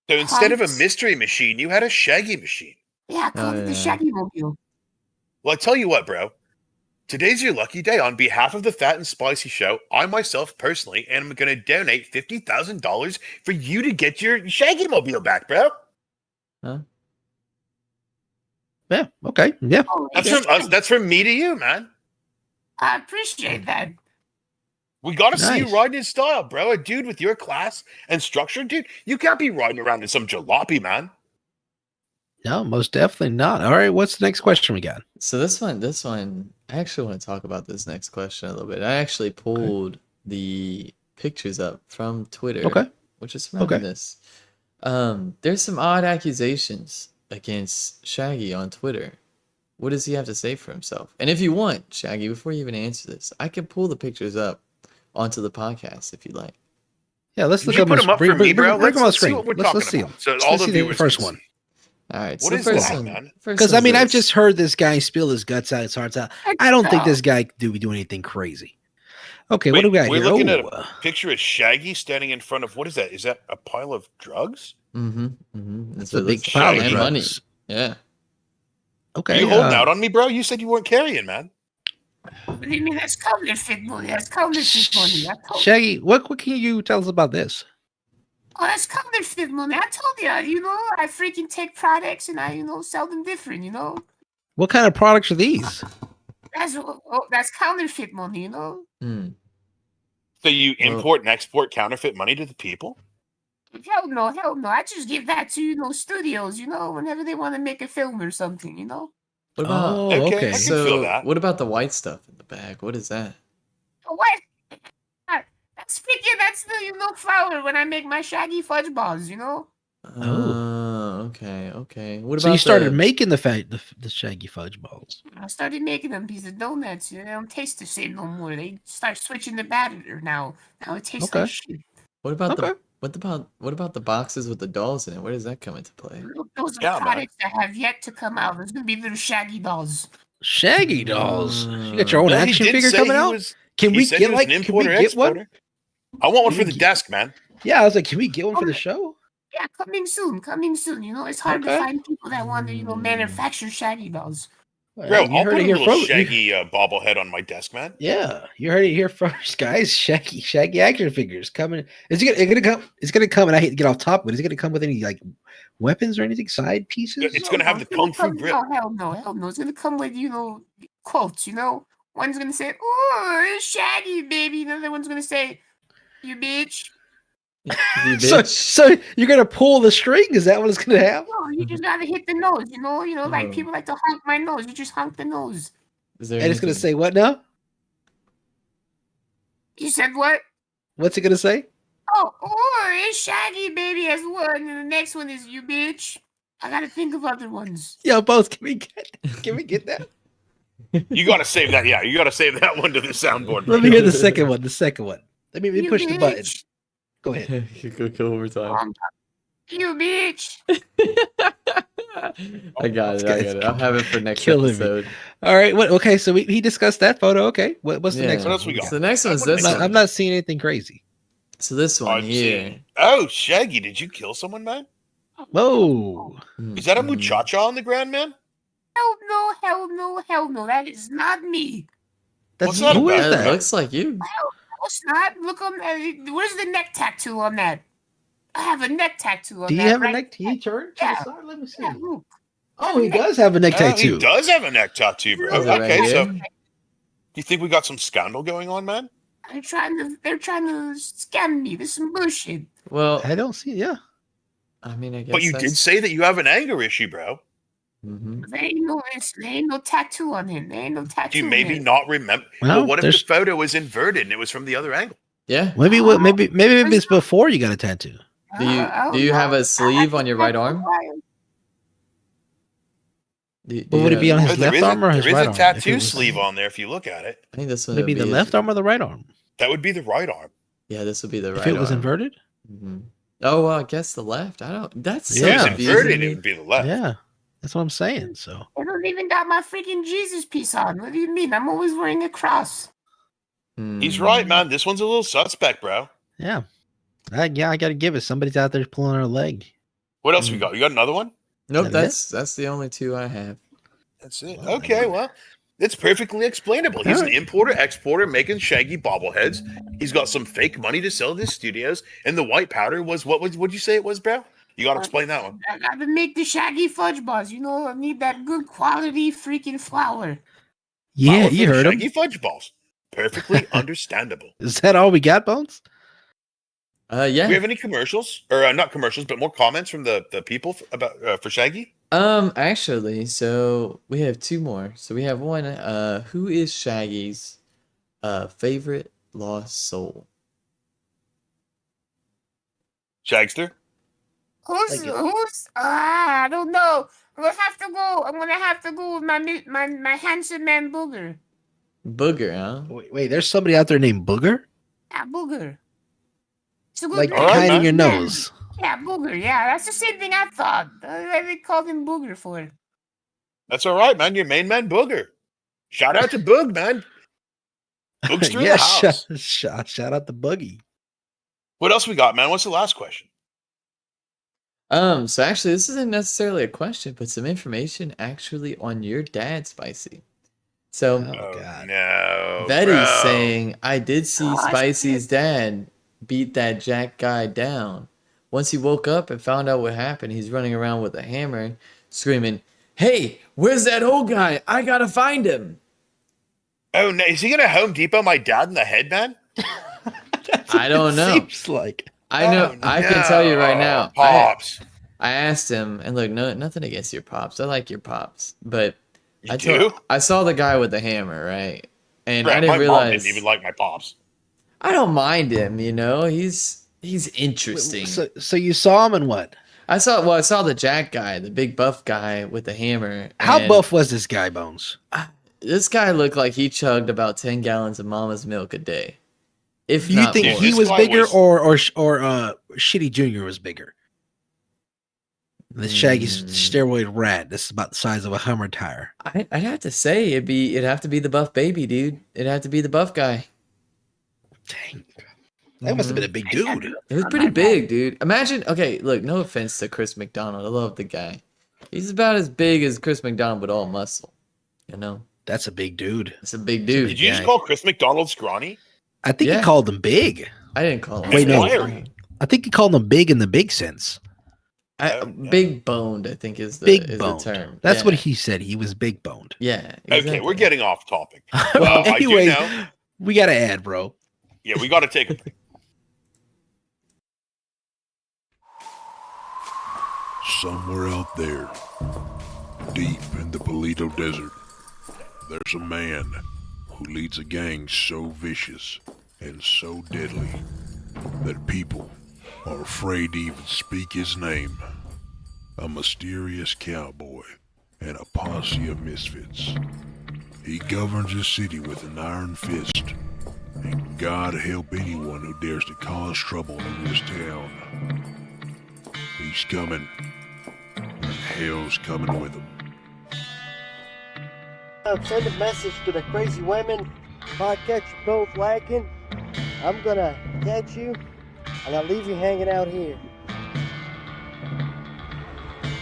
So instead of a Pumps. mystery machine, you had a Shaggy machine. Yeah, I called it the Shaggy Mobile. Well, I tell you what, bro. Today's your lucky day. On behalf of the Fat and Spicy Show, I myself personally am going to donate $50,000 for you to get your Shaggy Mobile back, bro. Huh? Yeah. Okay. Yeah. That's from us. That's from me to you, man. I appreciate that. We got to see you Nice. riding in style, bro. A dude with your class and structure, dude. You can't be riding around in some jalopy, man. No, most definitely not. All right. What's the next question we got? So this one, I actually want to talk about this next question a little bit. I actually pulled the pictures up from Twitter, Okay. which is surrounding Okay. this. There's some odd accusations against Shaggy on Twitter. What does he have to say for himself? And if you want, Shaggy, before you even answer this, I can pull the pictures up onto the podcast if you like. Yeah. Let's Can look you up put on them up for me, bro? bring them on Let's see screen. what we're Let's talking see them. about. So Let's all the see the viewers first can one. see. All right. What so is first that, one, man? first Because I one's mean, I've this. just heard this guy spill his guts out, his heart's out. I don't think this guy do anything crazy. Okay, what do we got we're here? looking at Oh, a picture of Shaggy standing in front of, what is that? Is that a pile of drugs? That's a big pile of and money. drugs. Yeah. Okay. You holding out on me, bro? You said you weren't carrying, man. What do you mean? That's counterfeit money. That's counterfeit money. I told Shaggy, what can you tell us about this? Oh, that's counterfeit money. I told you, I freaking take products and I, sell them different, What kind of products are these? That's counterfeit money, So you import and export counterfeit money to the people? Hell no. I just give that to, studios, whenever they want to make a film or something, What about? Oh, okay. I can So feel that. what about the white stuff in the bag? What is that? What? That's the, flour when I make my Shaggy fudge balls, Oh, okay. What So about you started the, making the Shaggy fudge balls. I started making them piece of donuts. They don't taste the same no more. They start switching the batter now. Now it tastes like shit. what about the boxes with the dolls in it? Where does that come into play? Those are products that have yet to come out. There's gonna be little Shaggy dolls. Shaggy dolls. You got your own No, he action did figure say coming he out? was- Can he we said get he was an can we importer, get one? exporter. I want one for the desk, man. Yeah, I was like, can we get one for the show? Yeah, coming soon. It's hard to Okay. find people that want to, manufacture Shaggy dolls. Bro, you I'll heard put it a here little first. Shaggy bobblehead on my desk, man. Yeah, you heard it here first, guys. Shaggy action figures coming. Is it gonna come? It's gonna come, and I hate to get off top, but is it gonna come with any like weapons or anything, side pieces? It's gonna have the kung fu grip. No, hell no. It's gonna come with, quotes, One's gonna say, "Oh, Shaggy, baby." The other one's gonna say, "You bitch." So you're gonna pull the string? Is that what it's gonna have? No, you just gotta hit the nose, like Oh. people like to honk my nose. You just honk the nose. Is there And it's gonna say what now? You said what? What's it gonna say? Oh, it's Shaggy, baby, as one, and the next one is you bitch. I gotta think of other ones. Yo, both. Can we get that? You gotta save that. Yeah, you gotta save that one to the soundboard. Let me hear the second one. Let me You push the button. bitch. Go ahead. Go over time. You bitch. I got it. I'll have it for next Killing episode. me. All right. Okay. So he discussed that photo. Okay. What's the next Yeah. one? What else we got? So the next one's this I'm one. not seeing anything crazy. So this one I'm here. seeing- Oh, Shaggy, did you kill someone, man? Whoa. Is that a muchacha on the ground, man? Hell no. That is not me. What's that who about? is It that? looks like you. No, it's not. Look on. Where's the neck tattoo on that? I have a neck tattoo on Do that. you have a right? neck? He turned to Yeah. the side. Let me see. Yeah, look. Oh, he does have a neck Oh, tattoo. he does have a neck tattoo, bro. Is it right Okay, so here? do you think we got some scandal going on, man? They're trying to scam me. This is some bullshit. Well, I don't see. Yeah. I mean, I guess. But you did say that you have an anger issue, bro. Mm-hmm. There ain't no tattoo on him. There ain't no tattoo. Do you on maybe him. not remember? Well, Well, what if there's- the photo was inverted and it was from the other angle? Yeah. Maybe it's before you got a tattoo. Do you have a sleeve on your right arm? But would it be on his left arm or his there is right a arm? tattoo sleeve on there if you look at it. I think this one Maybe would the be left arm or the right arm. That would be the right arm. Yeah, this would be the right If it was arm. inverted. Mm-hmm. Oh, well, I guess the left. I don't. That's so If it was confusing inverted, to me. it would be the left. Yeah, that's what I'm saying. So I don't even got my freaking Jesus piece on. What do you mean? I'm always wearing a cross. He's right, man. This one's a little suspect, bro. yeah, I got to give it. Somebody's out there pulling our leg. What else we got? You got another one? Nope, That that's the only two I have. That's it. Okay, well, it's perfectly explainable. He's an importer, exporter, making Shaggy bobbleheads. He's got some fake money to sell in his studios, and the white powder was what'd you say it was, bro? You got to explain that one. I gotta make the Shaggy fudge balls. You know, I need that good quality freaking flour. Yeah, Flour you for heard him. Shaggy fudge balls. Perfectly understandable. Is that all we got, Bones? Yeah. Do we have any commercials, or not commercials, but more comments from the people about for Shaggy? Actually, so we have two more. So we have one. Who is Shaggy's favorite lost soul? Shagster. Who's? I don't know. I'm gonna have to go with my handsome man Booger. Booger, huh? Wait, there's somebody out there named Booger? Yeah, Booger. It's a good Like name. behind your nose. Yeah, Booger. Yeah, that's the same thing I thought. They called him Booger for it. That's all right, man. Your main man, Booger. Shout out to Boog, man. Boogster in Yeah, the house. shout out to Boogie. What else we got, man? What's the last question? So actually, this isn't necessarily a question, but some information actually on your dad, Spicy. So, No, Betty's bro. saying, I did see Spicy's dad beat that Jack guy down. Once he woke up and found out what happened, he's running around with a hammer, screaming, "Hey, where's that old guy? I gotta find him." Oh, no. Is he going to Home Depot my dad in the head, man? I don't know. Seems like. I know. Oh, I can tell you right now. Pops. I asked him, and look, nothing against your pops. I like your pops, but do? I saw the guy with the hammer, right? And Right, I didn't my mom realize. didn't even like my pops. I don't mind him. You know, he's interesting. So you saw him and what? I saw the Jack guy, the big buff guy with the hammer. How and buff was this guy, Bones? This guy looked like he chugged about 10 gallons of mama's milk a day. If Do you not think more. he was bigger or Shitty Junior was bigger? The Shaggy's steroid rat. This is about the size of a Hummer tire. I'd have to say it'd have to be the buff baby, dude. It'd have to be the buff guy. Dang. That must have been a big dude. It was pretty big, dude. Imagine, okay, look, no offense to Chris McDonald. I love the guy. He's about as big as Chris McDonald, but all muscle. You know? That's a big dude. It's a big dude. Did you just call Chris McDonald scrawny? I think he called him big. I didn't call him. Wait, no. Wiry. I think he called him big in the big sense. Big boned, I think is the Big boned. term. That's Yeah. what he said. He was big boned. Yeah. Okay, we're getting off topic. Anyways, I do know. we got to add, bro. Yeah, we got to take a break. Somewhere out there, deep in the Palito Desert, there's a man who leads a gang so vicious and so deadly that people are afraid to even speak his name. A mysterious cowboy and a posse of misfits. He governs his city with an iron fist, and God help anyone who dares to cause trouble in this town. He's coming, and hell's coming with him. Send a message to the crazy women. If I catch you both lacking, I'm gonna catch you and I'll leave you hanging out here.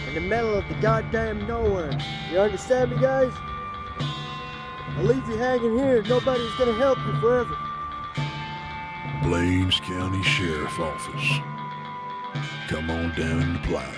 In the middle of the goddamn nowhere. You understand me, guys? I'll leave you hanging here. Nobody's gonna help you forever. Blaines County Sheriff Office. Come on down and apply.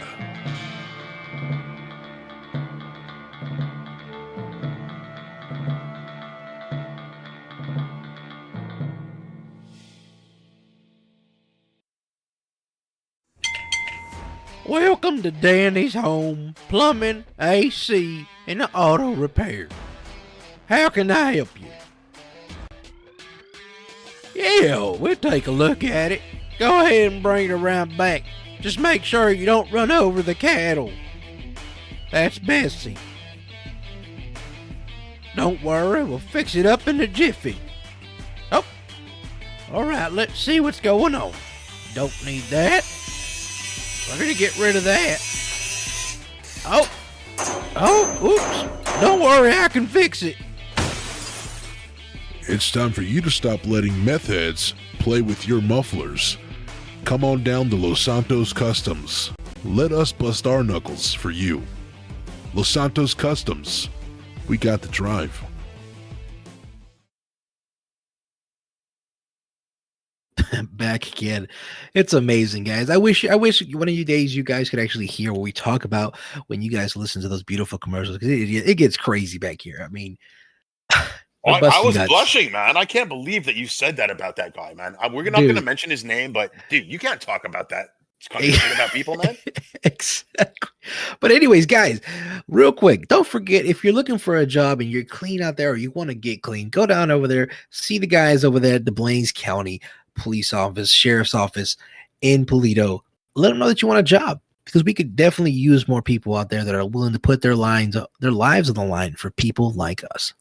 Welcome to Danny's Home Plumbing, AC, and Auto Repair. How can I help you? Yeah, we'll take a look at it. Go ahead and bring it around back. Just make sure you don't run over the cattle. That's Bessie. Don't worry, we'll fix it up in a jiffy. Oh, alright, let's see what's going on. Don't need that. We're gonna get rid of that. Oops. Don't worry, I can fix it. It's time for you to stop letting meth heads play with your mufflers. Come on down to Los Santos Customs. Let us bust our knuckles for you. Los Santos Customs. We got the drive. Back again. It's amazing, guys. I wish one of you days you guys could actually hear what we talk about when you guys listen to those beautiful commercials, because it gets crazy back here. I mean, I was blushing, man. I can't believe that you said that about that guy, man. We're not going to mention his name, but dude, you can't talk about that. It's kind of shit about people, man. Exactly. But anyways, guys, real quick, don't forget, if you're looking for a job and you're clean out there or you want to get clean, go down over there, see the guys over there at the Blaines County Police Office, Sheriff's Office in Paleto. Let them know that you want a job, because we could definitely use more people out there that are willing to put their lives on the line for people like us.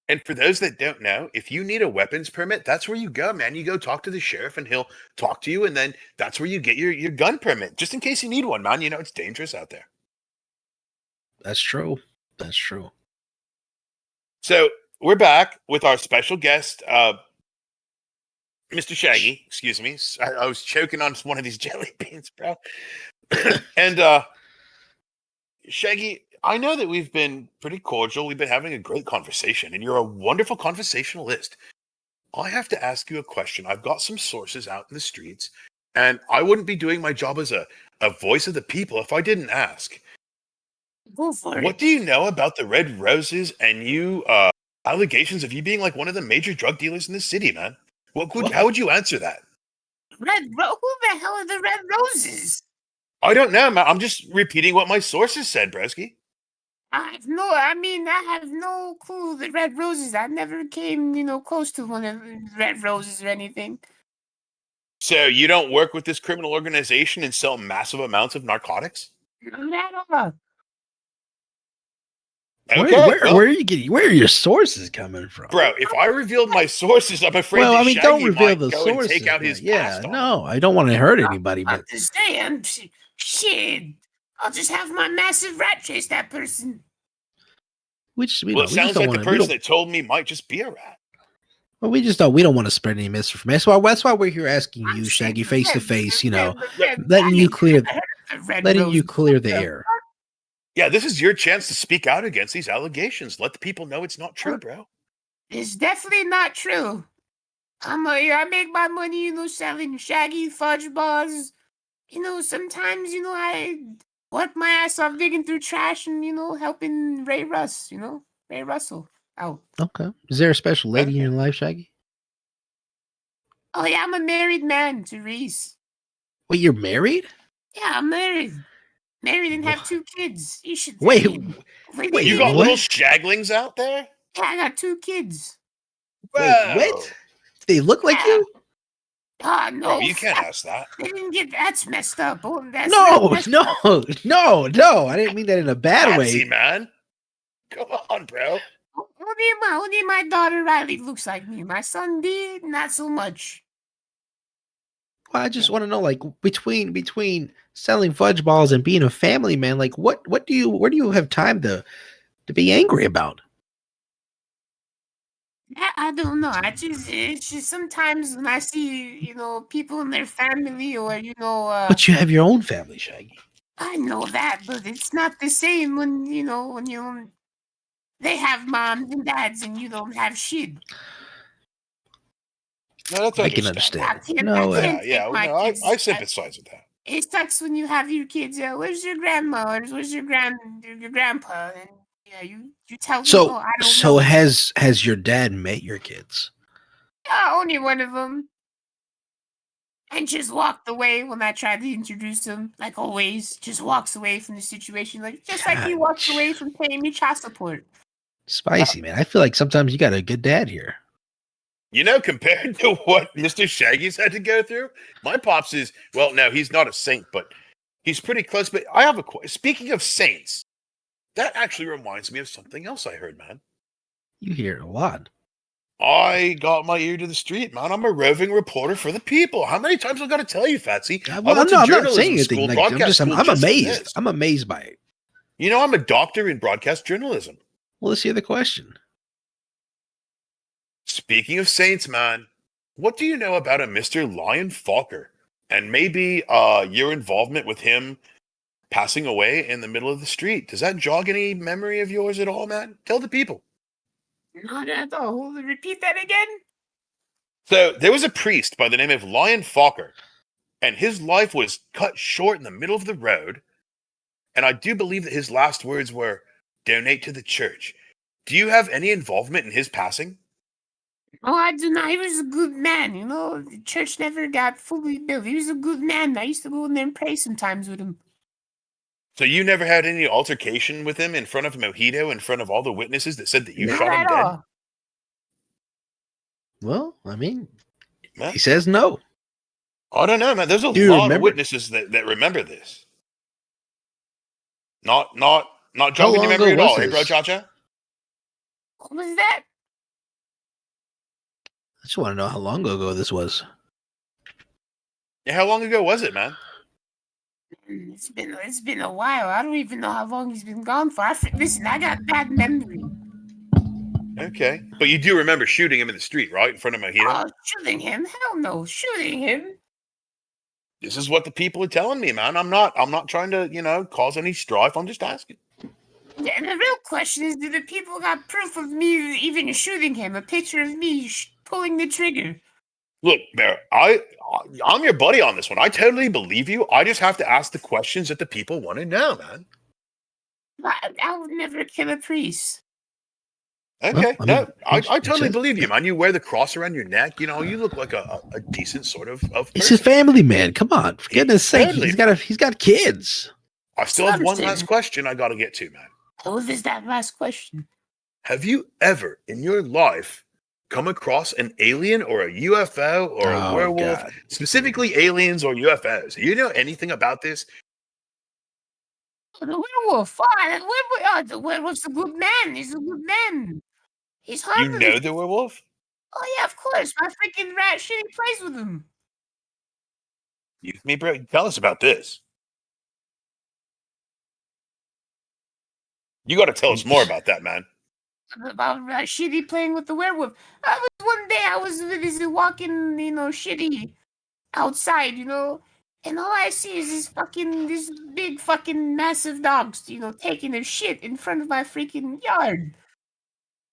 And for those that don't know, if you need a weapons permit, that's where you go, man. You go talk to the sheriff and he'll talk to you, and then that's where you get your gun permit, just in case you need one, man. You know, it's dangerous out there. That's true. That's true. So we're back with our special guest, Mr. Shaggy. Excuse me. I was choking on one of these jelly beans, bro. And Shaggy, I know that we've been pretty cordial. We've been having a great conversation, and you're a wonderful conversationalist. I have to ask you a question. I've got some sources out in the streets, and I wouldn't be doing my job as a voice of the people if I didn't ask. Go for it. What do you know about the Red Roses and you allegations of you being like one of the major drug dealers in the city, man? How would you answer that? Who the hell are the Red Roses? I don't know, man. I'm just repeating what my sources said, broski. I have no clue. The Red Roses. I never came, close to one of the Red Roses or anything. So you don't work with this criminal organization and sell massive amounts of narcotics? Not at all. Okay, where are you getting? Where are your sources coming from, bro? If I reveled my sources, I'm afraid. Well, Shaggy don't reveal might the go sources. And take out his past on no, I don't want to hurt anybody. But Understand? Shit, I'll just have my massive rat chase that person. It sounds like the person that told me might just be a rat. Well, we don't want to spread any misinformation. That's why we're here asking you, Shaggy, face to face. Letting you clear the air. Yeah, this is your chance to speak out against these allegations. Let the people know it's not true, bro. It's definitely not true. I make my money, selling Shaggy fudge bars. Sometimes, I work my ass off digging through trash and, helping Ray Russell out. Okay. Is there a special lady in your life, Shaggy? Oh, yeah, I'm a married man to Reese. Wait, you're married? Yeah, I'm married. Married and have 2 kids. You should wait. You got little shaglings out there? Yeah, I got 2 kids. Wait, what? Do they look like you? Oh, no. Bro, you can't ask that. They didn't get that's messed up. Oh, No. I didn't mean that in a bad way. Man. Come on, bro. Only my daughter Riley looks like me. My son D, not so much. Well, I just want to know, like, between selling fudge balls and being a family man, like, where do you have time to be angry about? I don't know. It's just sometimes when I see, people in their family or, But you have your own family, Shaggy. I know that, but it's not the same when they have moms and dads and you don't have shit. No, that's I can understand. I sympathize with that. It sucks when you have your kids. Where's your grandma? Where's your grandpa? And you tell them. So, I don't know. has your dad met your kids? Yeah, only one of them. And just walked away when I tried to introduce him, like always. Just walks away from the situation, just like he walks away from paying me child support. Spicy, man. I feel like sometimes you got a good dad here. You know, compared to what Mr. Shaggy's had to go through, my pops is, well, no, he's not a saint, but he's pretty close. But I have a question. Speaking of saints, that actually reminds me of something else I heard, man. You hear it a lot. I got my ear to the street, man. I'm a roving reporter for the people. How many times I got to tell you, Fatsy? Well, I'm not saying anything. School, Like, broadcast school I'm just for amazed. this. I'm amazed by it. You know, I'm a doctor in broadcast journalism. Well, let's hear the question. Speaking of saints, man, what do you know about a Mr. Lion Falker? And maybe your involvement with him passing away in the middle of the street. Does that jog any memory of yours at all, man? Tell the people. Not at all. Repeat that again. So there was a priest by the name of Lion Falker, and his life was cut short in the middle of the road. And I do believe that his last words were, "Donate to the church." Do you have any involvement in his passing? Oh, I do not. He was a good man, you know. The church never got fully built. He was a good man. I used to go in there and pray sometimes with him. So you never had any altercation with him in front of Mojito, in front of all the witnesses that said that you Not shot him at dead? all. Well, I mean, Man, he says no. I don't know, man. There's a Do you lot of remember- witnesses that remember this. Not How jogging your long memory at ago was all, hey, bro, this? Cha-Cha? What was that? I just want to know how long ago this was. Yeah, how long ago was it, man? It's been a while. I don't even know how long he's been gone for. Listen, I got bad memory. Okay. But you do remember shooting him in the street, right? In front of Mojito? Oh, shooting him? Hell no, shooting him. This is what the people are telling me, man. I'm not trying to, cause any strife. I'm just asking. Yeah, and the real question is, do the people got proof of me even shooting him? A picture of me pulling the trigger? Look, Bear, I'm your buddy on this one. I totally believe you. I just have to ask the questions that the people want to know, man. I would never kill a priest. Okay, Well, I mean, I it's totally just- believe you, man. You wear the cross around your neck. You look like a decent sort of It's person. his family, man. Come on, for goodness sake, family. he's got kids. I still have one last question I got to get to, man. What is that last question? Have you ever in your life come across an alien or a UFO or a Oh, werewolf, God. specifically aliens or UFOs? You know anything about this? The werewolf. The werewolf's a good man. He's a good man. He's You harmless. know the werewolf? Oh yeah, of course. My freaking rat shit plays with him. Me, bro. Tell us about this. You got to tell us more about that, man. About Shitty playing with the werewolf. One day I was walking, Shitty outside, and all I see is this big fucking massive dogs, taking their shit in front of my freaking yard.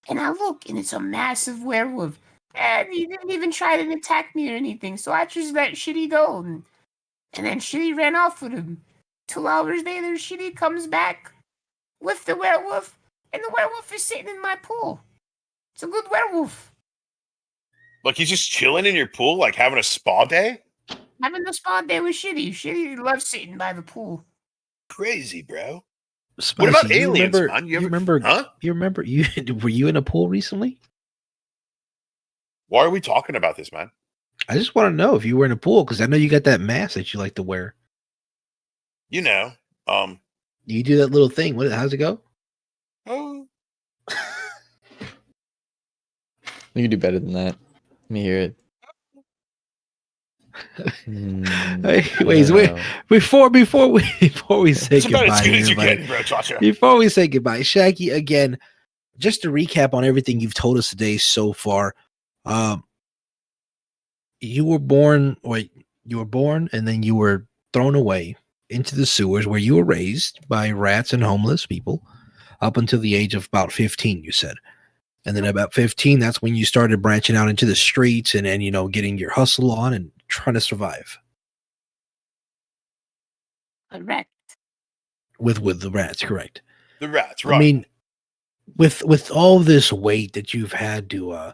And I look, and it's a massive werewolf. And he didn't even try to attack me or anything, so I just let Shitty go. And then Shitty ran off with him. 2 hours later, Shitty comes back with the werewolf, and the werewolf is sitting in my pool. It's a good werewolf. Like he's just chilling in your pool, like having a spa day? Having a spa day with Shitty. Shitty loves sitting by the pool. Crazy, bro. Spicy, What about you aliens, remember, man? You remember? Huh? You remember? Were you in a pool recently? Why are we talking about this, man? I just want to know if you were in a pool because I know you got that mask that you like to wear. You do that little thing. How's it go? Oh. You can do better than that. Let me hear it. Before we say It's about as goodbye, good as you're everybody, getting, bro, Cha-Cha. before we say goodbye, Shaggy, again, just to recap on everything you've told us today so far. You were born, and then you were thrown away into the sewers where you were raised by rats and homeless people up until the age of about 15, you said. And then about 15, that's when you started branching out into the streets and getting your hustle on and trying to survive. Correct. With the rats, correct. The rats, right. I mean, with all this weight that you've had to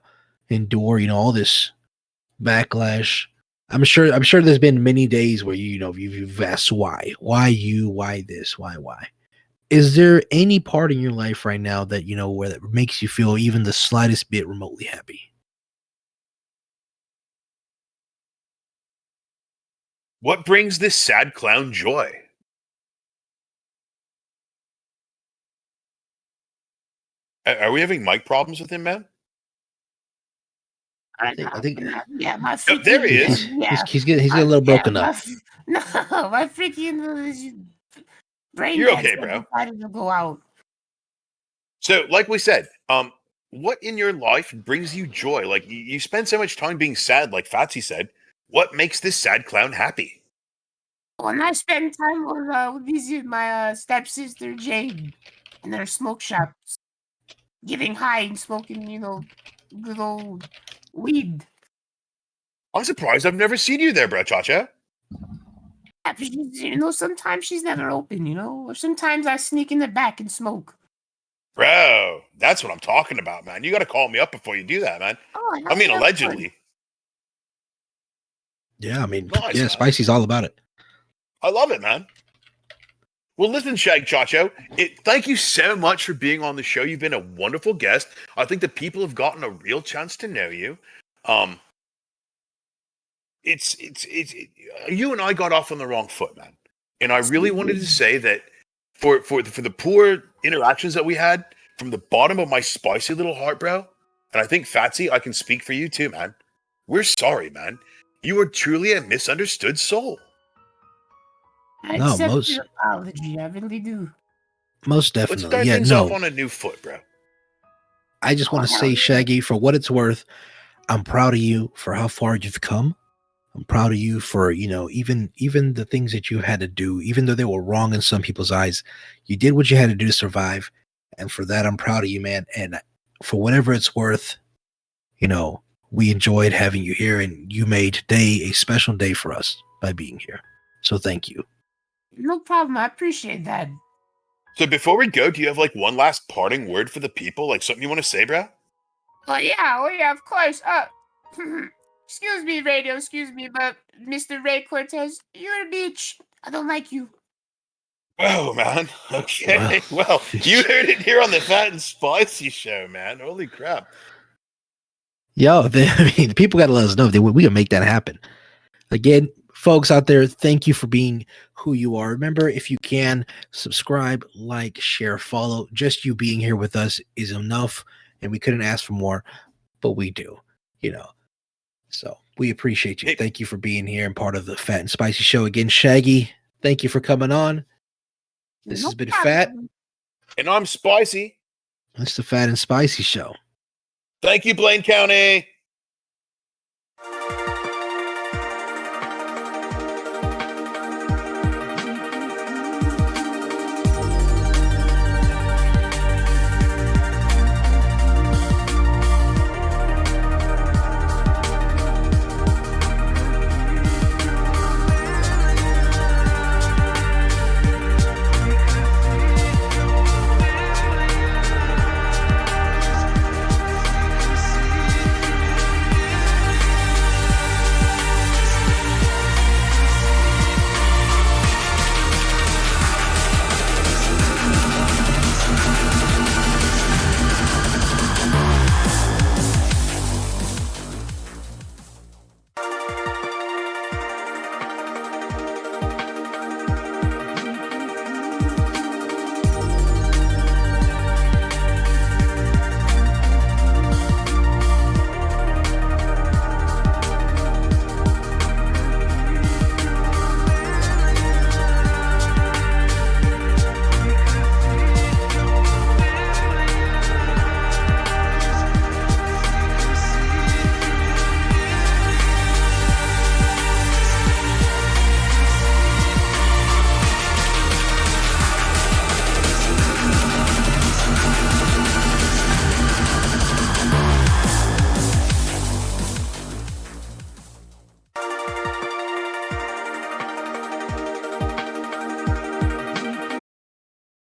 endure, all this backlash, I'm sure there's been many days where you've asked why you, why this, why. Is there any part in your life right now that where that makes you feel even the slightest bit remotely happy? What brings this sad clown joy? Are we having mic problems with him, man? I think Yeah, my Oh, freaking. there he is. Yeah, he's getting a little broken up. No, my freaking brain You're dead okay, bro. decided to go out. So, like we said, what in your life brings you joy? Like you spend so much time being sad, like Fatsy said. What makes this sad clown happy? When I spend time with my stepsister Jade in their smoke shops, getting high and smoking, good old weed. I'm surprised I've never seen you there, bro, Chacha. Yeah, but sometimes she's never open, or sometimes I sneak in the back and smoke. Bro, that's what I'm talking about, man. You got to call me up before you do that, man. Oh, I mean, allegedly. Yeah, I mean, Nice, yeah, man. Spicy's all about it. I love it, man. Well, listen, Shag Chacho, thank you so much for being on the show. You've been a wonderful guest. I think the people have gotten a real chance to know you. You and I got off on the wrong foot, man. And I really wanted to say that for the poor interactions that we had, from the bottom of my spicy little heart, bro, and I think Fatsy, I can speak for you too, man. We're sorry, man. You are truly a misunderstood soul. I accept your apology. I really do. Most Let's definitely. start Yeah, things no. off on a new foot, bro. I just want to say, Shaggy, for what it's worth, I'm proud of you for how far you've come. I'm proud of you for, even the things that you had to do, even though they were wrong in some people's eyes, you did what you had to do to survive. And for that, I'm proud of you, man. And for whatever it's worth, we enjoyed having you here, and you made today a special day for us by being here. So thank you. No problem. I appreciate that. So before we go, do you have like one last parting word for the people? Like something you want to say, bro? Oh yeah, of course. Excuse me, radio, excuse me, but Mr. Ray Cortez, you're a bitch. I don't like you. Oh, man. Okay. Well, you heard it here on the Fat and Spicy show, man. Holy crap. Yo, the people got to let us know if we can make that happen. Again, folks out there, thank you for being who you are. Remember, if you can, subscribe, like, share, follow. Just you being here with us is enough, and we couldn't ask for more, but we do, So we appreciate you. Thank you for being here and part of the Fat and Spicy show. Again, Shaggy, thank you for coming on. This has been Fat. And I'm Spicy. It's the Fat and Spicy show. Thank you, Blaine County.